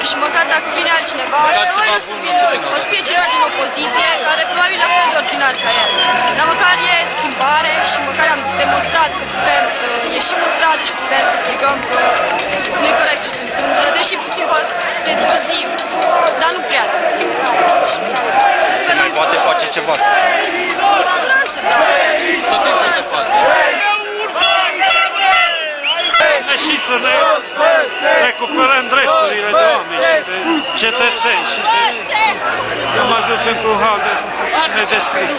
și măcar dacă vine altcineva, și probabil o să fie cineva din opoziție, care probabil la fel de ordinar ca el. Dar măcar e schimbare și măcar am demonstrat că putem să ieșim în stradă și putem să strigăm că nu e corect ce se întâmplă, deși puțin de târziu, dar nu prea târziu. Să sperăm poate face ceva să cu siguranță, da. Cu siguranță. Și să ne recuperăm drepturile de oameni și de cetățeni și am ajuns într-un hal de nedescris.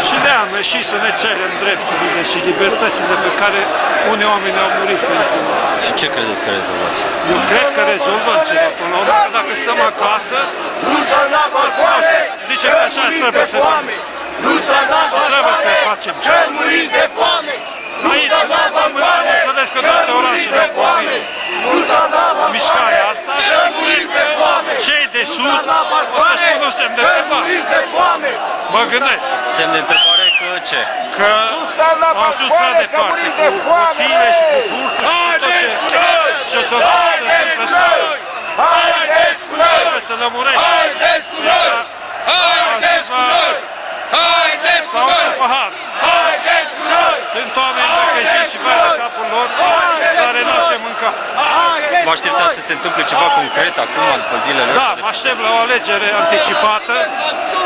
Și de-am ieșit să ne cerem drepturile și libertățile pe care unii oameni au murit pentru noi. Și ce credeți că rezolvați? Eu cred că rezolvăm ceva până la urmă, că dacă stăm acasă, zice că așa trebuie să facem. Trebuie să facem ceva. Aici, am înțeles că toate orașele au pornit mișcarea asta și cei de sud își pun un semn de întrebare. Mă gândesc. Semn de întrebare că ce? Că au ajuns prea departe cu hoțiile și cu furtul și cu tot ce o să întâmplă țara asta. Trebuie să lămurești. Haideți cu noi! Haideți cu noi! Haideți cu noi! Haideți cu noi! Sunt oameni măcăjiți și vai de capul lor, care n-au ce mânca. Vă așteptați să se întâmple ceva concret acum, după zilele Da, astea? mă aștept la o alegere anticipată,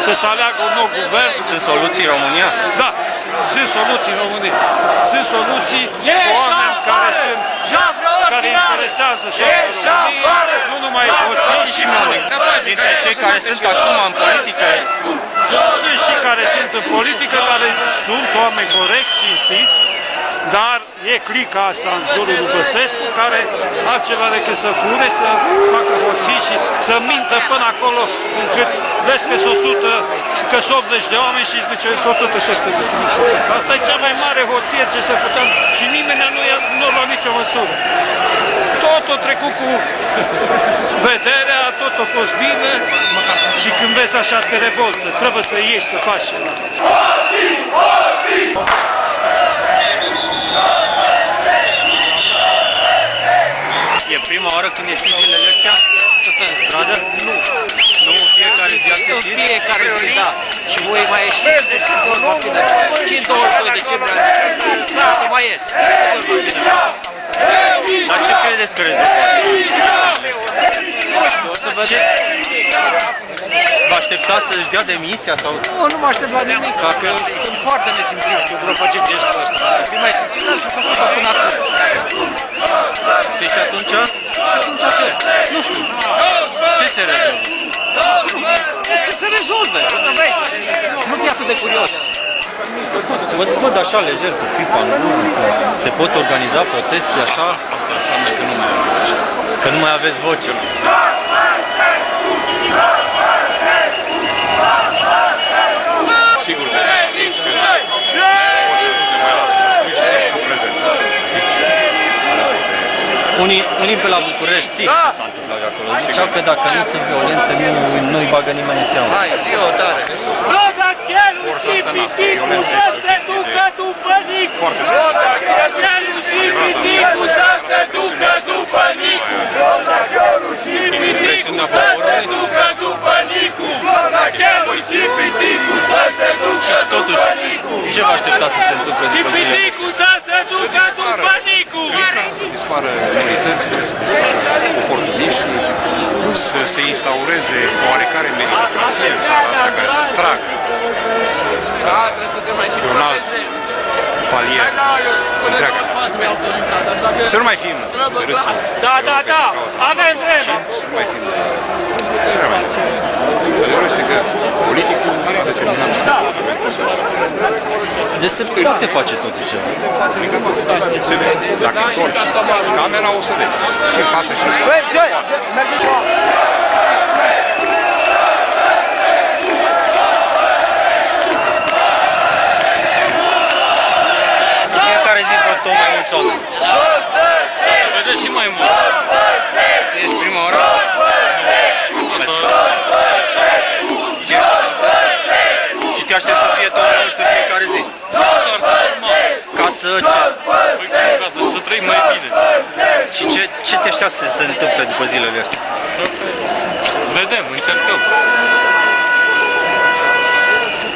să se aleagă un nou guvern. Sunt soluții în România? Da, sunt soluții în România. Sunt soluții cu oameni care interesează soarta României, nu numai hoții și oameni. Dintre cei care sunt acum în politică, Sunt și care sunt în politică, care sunt oameni corecți, cinstiți, dar e clica asta în jurul lui Băsescu, care altceva decât să fure, să facă hoții și să mintă până acolo încât vezi că sunt 100, că sunt 80 de oameni și zice că sunt 160 de oameni. Asta e cea mai mare hoție ce se putea și nimeni nu a luat nicio măsură. Tot a trecut cu vederea, tot a fost bine și când vezi așa te revoltă, trebuie să ieși să faci ceva. e prima oară când ieșiți zilele astea în stradă? Nu. Nu, fiecare zi ați ieșit? Fiecare zi, da. Și voi mai ieșiți de câte ori va fi de și în 22 decembrie o să mai ies. Dar ce credeți că rezolvați? Nu știu, o să vedem. Vă așteptați să-și dea demisia sau... Nu, nu mă aștept la nimic, că sunt foarte nesimțiți că vor face gestul ăsta. Ar fi mai simțit, dar și-a făcut-o până acum. Deci atunci? Atunci ce? Nu știu. Ce se rezolvă? Să se rezolve, o să vezi. Nu fi atât de curios. Văd așa lejer cu pipa în gură, se pot organiza proteste așa? Asta înseamnă că nu mai aveți voce. Că nu mai aveți voce. Sigur că nici când vocea nu te mai lasă să scrii și nici nu prezență. Unii pe la București știți ce s-a întâmplat acolo. Ziceau că dacă nu sunt violențe, nu-i bagă nimeni în seamă. Hai, zi-o, da, știu. Forța asta n-a asta, violența este o chestie de foarte presiunea poporului. Și totuși, ce vă așteptați să se întâmple după zilele? Să dispară minoritățile, să dispară oportuniștii, să se instaureze oarecare meritocrație în țara asta care să tragă pe un alt palier întreaga. Să nu mai fim râsul. Da, avem vreme. Să nu mai fim adevărul este că politicul a determinat și comportamentul său. Deci se poate face totuși ceva. Se vede. Dacă întorci camera, o să vezi. Și în față și în spate. Fiecare zi văd tot mai mulți oameni. Vedeți și mai mult. E prima oară? Și te aștept să fie tot mai mulți în fiecare zi. Ca să ce? Ca să trăim mai bine. Și ce te așteaptă să se întâmple după zilele astea? încercăm.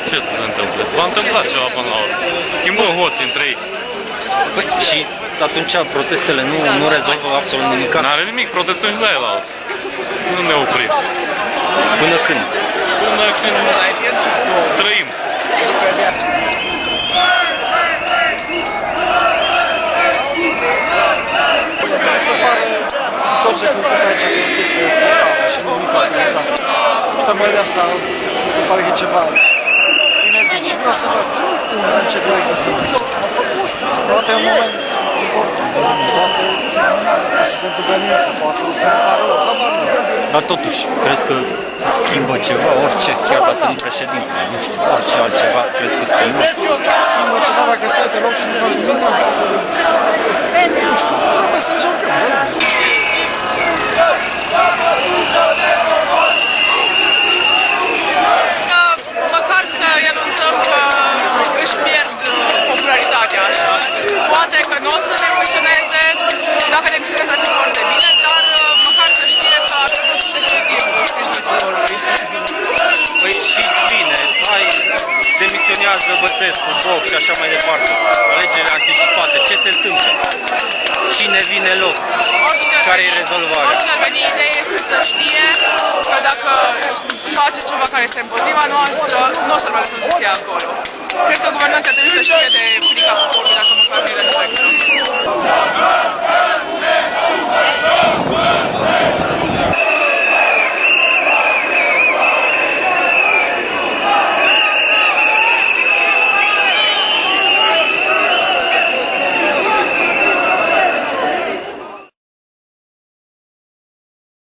Ce să se întâmple? Se va întâmpla ceva până la urmă. Schimbăm hoții între ei. Păi, și atunci protestele nu rezolvă absolut nimic. N-are nimic, protestăm și la el alții. Nu ne oprim. Până când? Până când trăim. Mi se pare tot ce se întâmplă aici e o chestie spectacolă și nu nimic organizat. Și tocmai de asta mi se pare că e ceva inedit și vreau să văd în ce direcție se merge. Poate e un moment important, poate o să se întâmple nimic, poate o să ne pare rău, habar nu. Dar totuși, crezi că schimbă ceva, orice, chiar dacă nu președintele, nu știu, orice altceva, crezi că schimbă? Schimbă ceva dacă stai pe loc și nu faci nimic? Nu știu, trebuie să încercăm, măcar să anunțăm că își pierd popularitatea așa. Poate că nu o să ne emoționeze, dacă ne emoționeze ar fi foarte bine, dar măcar să știe că ar trebui să definitiv sprijinul poporului. Păi și bine, hai, demisionează Băsescu, Boc și așa mai departe. Alegeri anticipate, ce se întâmplă? Cine vine loc? Care e rezolvarea? Oricine ar veni, ideea este să știe că dacă face ceva care este împotriva noastră, nu o să-l mai lăsăm să stea acolo. Cred că guvernanții ar trebui să știe de frica poporului dacă măcar nu-i respectă.